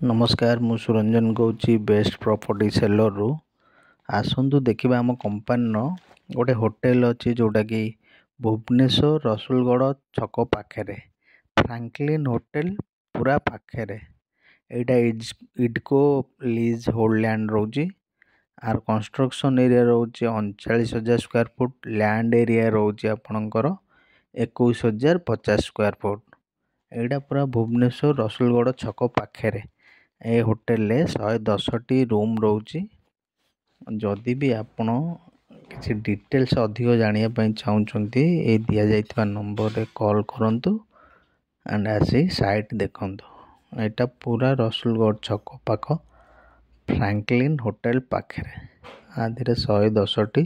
नमस्कार मु Suranjan Cauchy best property seller रु आसतु देखा आम कंपानी गोटे होटेल अच्छी जोटा कि भुवनेश्वर रसुलगढ़ छक पाखे फ्रैंकलिन होटेल पूरा पाखे यहाँ इडको लीज होल्ड लैंड रोचे आर कंस्ट्रक्शन एरिया रोचे 39,000 स्क्वायर फुट लैंड एरिया रोचे आपणकर 21,050 स्क्वायर फुट यहाँ पूरा भुवनेश्वर रसुलगढ़ छक पाखे ए होटेल 110टी रूम रोची जदि भी आपण किसी डिटेल्स अधिक जानापी चाहते ये दि जाइए नंबर रे कॉल करंतु एंड आसी साइट देखंतु। एटा पूरा रसुलगढ़ छक पाख फ्रैंकलिन होटेल पाखे आधे 110टी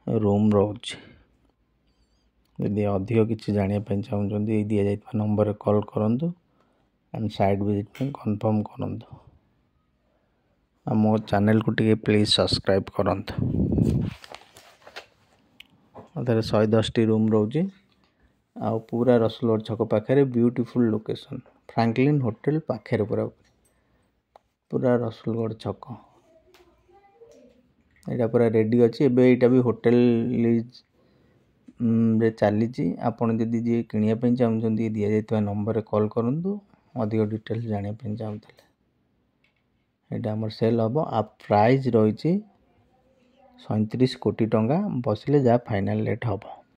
रूम रोची यदि अधिक किसी जानापी चाहते ये दि जाइए नंबर रे कॉल करंतु एंड साइट विजिट में कन्फर्म करंतु। मो चैनल को टिके प्लीज सब्सक्राइब करंतु। अदर 110टी रूम रोची आ पूरा रसुलगढ़ छक पाखे ब्यूटीफुल लोकेशन फ्रैंकलिन होटेल पाखे पूरा रसुलगढ़ छक यहाँ पूरा रेडी अच्छी एटा भी होटेल लीज रे चली आपड़ जदि जी किणापी चाहते दि जाइए नंबर रे कॉल करंतु अधिक डिटेल्स जानापी चाहते यहाँ आम सेल हम आ प्राइस रही 37 कोटी टंका बसिले जहाँ फाइनाल रेट हम।